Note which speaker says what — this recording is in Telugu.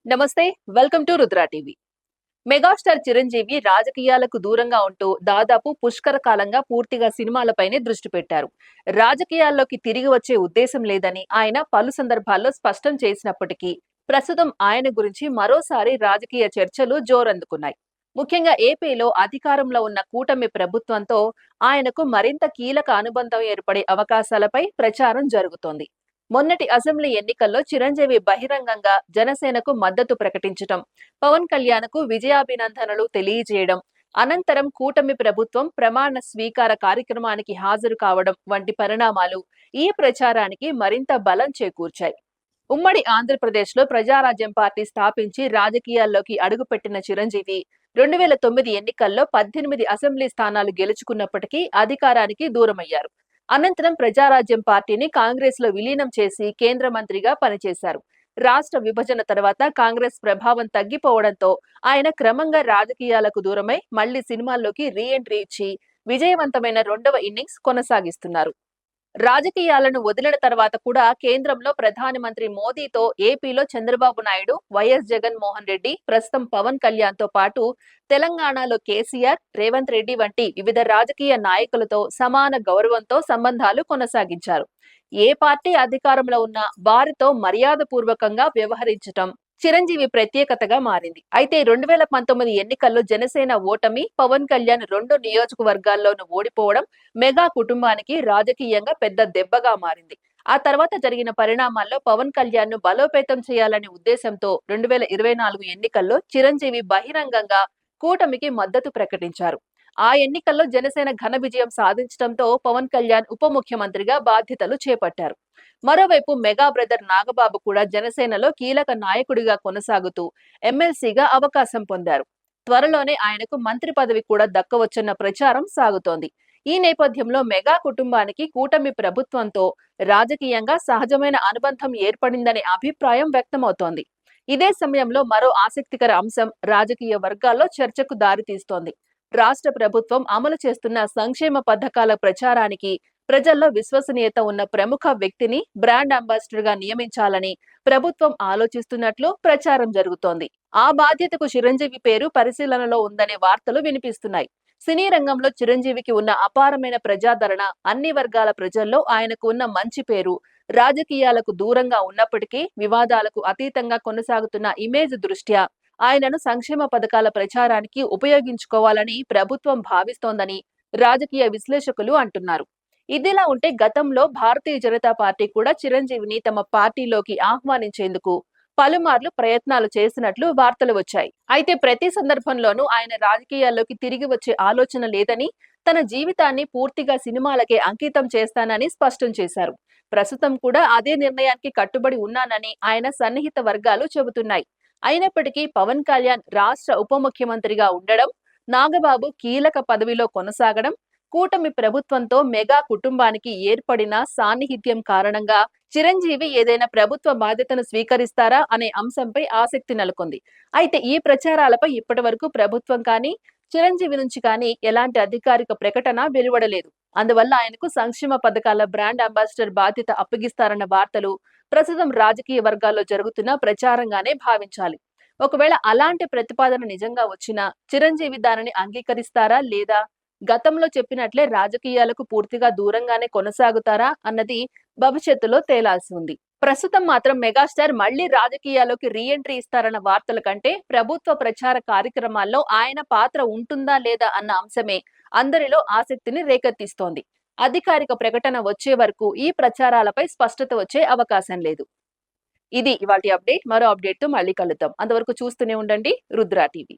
Speaker 1: నమస్తే. Welcome to Rudra TV. Megastar Chiranjeevi రాజకీయాలకు దూరంగా ఉంటూ దాదాపు పుష్కర కాలంగా పూర్తిగా సినిమాలపైనే దృష్టి పెట్టారు. రాజకీయాల్లోకి తిరిగి వచ్చే ఉద్దేశం లేదని ఆయన పలు సందర్భాల్లో స్పష్టం చేసినప్పటికీ ప్రస్తుతం ఆయన గురించి మరోసారి రాజకీయ చర్చలు జోరందుకున్నాయి. ముఖ్యంగా ఏపీలో అధికారంలో ఉన్న కూటమి ప్రభుత్వంతో ఆయనకు మరింత కీలక అనుబంధం ఏర్పడే అవకాశాలపై ప్రచారం జరుగుతోంది. మొన్నటి అసెంబ్లీ ఎన్నికల్లో చిరంజీవి బహిరంగంగా జనసేనకు మద్దతు ప్రకటించటం, పవన్ కళ్యాణ్ కు విజయాభినందనలు తెలియజేయడం, అనంతరం కూటమి ప్రభుత్వం ప్రమాణ స్వీకార కార్యక్రమానికి హాజరు కావడం వంటి పరిణామాలు ఈ ప్రచారానికి మరింత బలం చేకూర్చాయి. ఉమ్మడి ఆంధ్రప్రదేశ్ లో ప్రజారాజ్యం పార్టీ స్థాపించి రాజకీయాల్లోకి అడుగుపెట్టిన చిరంజీవి 2009 ఎన్నికల్లో 18 అసెంబ్లీ స్థానాలు గెలుచుకున్నప్పటికీ అధికారానికి దూరమయ్యారు. అనంతరం ప్రజారాజ్యం పార్టీని కాంగ్రెస్ లో విలీనం చేసి కేంద్ర మంత్రిగా పనిచేశారు. రాష్ట్ర విభజన తర్వాత కాంగ్రెస్ ప్రభావం తగ్గిపోవడంతో ఆయన క్రమంగా రాజకీయాలకు దూరమై మళ్లీ సినిమాల్లోకి రీ ఎంట్రీ ఇచ్చి విజయవంతమైన రెండవ ఇన్నింగ్స్ కొనసాగిస్తున్నారు. రాజకీయాలను వదిలిన తర్వాత కూడా కేంద్రంలో ప్రధాని మంత్రి మోదీతో ఏపీలో చంద్రబాబు నాయుడు, వైఎస్ జగన్మోహన్ రెడ్డి, ప్రస్తుతం పవన్ కళ్యాణ్ తో పాటు తెలంగాణలో కేసీఆర్, రేవంత్ రెడ్డి వంటి వివిధ రాజకీయ నాయకులతో సమాన గౌరవంతో సంబంధాలు కొనసాగించారు. ఏ పార్టీ అధికారంలో ఉన్నా వారితో మర్యాదపూర్వకంగా వ్యవహరించటం చిరంజీవి ప్రత్యేకతగా మారింది. అయితే 2019 ఎన్నికల్లో జనసేన ఓటమి, పవన్ కళ్యాణ్ 2 నియోజకవర్గాల్లోనూ ఓడిపోవడం మెగా కుటుంబానికి రాజకీయంగా పెద్ద దెబ్బగా మారింది. ఆ తర్వాత జరిగిన పరిణామాల్లో పవన్ కళ్యాణ్ ను బలోపేతం చేయాలనే ఉద్దేశంతో 2024 ఎన్నికల్లో చిరంజీవి బహిరంగంగా కూటమికి మద్దతు ప్రకటించారు. ఆ ఎన్నికల్లో జనసేన ఘన విజయం సాధించడంతో పవన్ కళ్యాణ్ ఉప ముఖ్యమంత్రిగా బాధ్యతలు చేపట్టారు. మరోవైపు మెగా బ్రదర్ నాగబాబు కూడా జనసేనలో కీలక నాయకుడిగా కొనసాగుతూ ఎమ్మెల్సీగా అవకాశం పొందారు. త్వరలోనే ఆయనకు మంత్రి పదవి కూడా దక్కవచ్చన్న ప్రచారం సాగుతోంది. ఈ నేపథ్యంలో మెగా కుటుంబానికి కూటమి ప్రభుత్వంతో రాజకీయంగా సహజమైన అనుబంధం ఏర్పడిందనే అభిప్రాయం వ్యక్తమవుతోంది. ఇదే సమయంలో మరో ఆసక్తికర అంశం రాజకీయ వర్గాల్లో చర్చకు దారితీస్తోంది. రాష్ట్ర ప్రభుత్వం అమలు చేస్తున్న సంక్షేమ పథకాల ప్రచారానికి ప్రజల్లో విశ్వసనీయత ఉన్న ప్రముఖ వ్యక్తిని బ్రాండ్ అంబాసిడర్ గా నియమించాలని ప్రభుత్వం ఆలోచిస్తున్నట్లు ప్రచారం జరుగుతోంది. ఆ బాధ్యతకు చిరంజీవి పేరు పరిశీలనలో ఉందనే వార్తలు వినిపిస్తున్నాయి. సినీ రంగంలో చిరంజీవికి ఉన్న అపారమైన ప్రజాదరణ, అన్ని వర్గాల ప్రజల్లో ఆయనకు ఉన్న మంచి పేరు, రాజకీయాలకు దూరంగా ఉన్నప్పటికీ వివాదాలకు అతీతంగా కొనసాగుతున్న ఇమేజ్ దృష్ట్యా ఆయనను సంక్షేమ పథకాల ప్రచారానికి ఉపయోగించుకోవాలని ప్రభుత్వం భావిస్తోందని రాజకీయ విశ్లేషకులు అంటున్నారు. ఇదిలా ఉంటే గతంలో భారతీయ జనతా పార్టీ కూడా చిరంజీవిని తమ పార్టీలోకి ఆహ్వానించేందుకు పలుమార్లు ప్రయత్నాలు చేసినట్లు వార్తలు వచ్చాయి. అయితే ప్రతి సందర్భంలోనూ ఆయన రాజకీయాల్లోకి తిరిగి వచ్చే ఆలోచన లేదని, తన జీవితాన్ని పూర్తిగా సినిమాలకే అంకితం చేస్తానని స్పష్టం చేశారు. ప్రస్తుతం కూడా అదే నిర్ణయానికి కట్టుబడి ఉన్నానని ఆయన సన్నిహిత వర్గాలు చెబుతున్నాయి. అయినప్పటికీ పవన్ కళ్యాణ్ రాష్ట్ర ఉప ముఖ్యమంత్రిగా ఉండడం, నాగబాబు కీలక పదవిలో కొనసాగడం, కూటమి ప్రభుత్వంతో మెగా కుటుంబానికి ఏర్పడిన సాన్నిహిత్యం కారణంగా చిరంజీవి ఏదైనా ప్రభుత్వ బాధ్యతను స్వీకరిస్తారా అనే అంశంపై ఆసక్తి నెలకొంది. అయితే ఈ ప్రచారాలపై ఇప్పటివరకు ప్రభుత్వం కానీ, చిరంజీవి నుంచి కానీ ఎలాంటి అధికారిక ప్రకటన వెలువడలేదు. అందువల్ల ఆయనకు సంక్షేమ పథకాల బ్రాండ్ అంబాసిడర్ బాధ్యత అప్పగిస్తారన్న వార్తలు ప్రస్తుతం రాజకీయ వర్గాల్లో జరుగుతున్న ప్రచారంగానే భావించాలి. ఒకవేళ అలాంటి ప్రతిపాదన నిజంగా వచ్చినా చిరంజీవి దానిని అంగీకరిస్తారా లేదా, గతంలో చెప్పినట్లే రాజకీయాలకు పూర్తిగా దూరంగానే కొనసాగుతారా అన్నది భవిష్యత్తులో తేలాల్సి ఉంది. ప్రస్తుతం మాత్రం మెగాస్టార్ మళ్లీ రాజకీయాల్లోకి రీ ఎంట్రీ ఇస్తారన్న వార్తల కంటే ప్రభుత్వ ప్రచార కార్యక్రమాల్లో ఆయన పాత్ర ఉంటుందా లేదా అన్న అంశమే అందరిలో ఆసక్తిని రేకెత్తిస్తోంది. అధికారిక ప్రకటన వచ్చే వరకు ఈ ప్రచారాలపై స్పష్టత వచ్చే అవకాశం లేదు. ఇది ఇవాల్టి అప్డేట్. మరో అప్డేట్ తో మళ్ళీ కలుద్దాం. అంతవరకు చూస్తూనే ఉండండి రుద్ర టీవీ.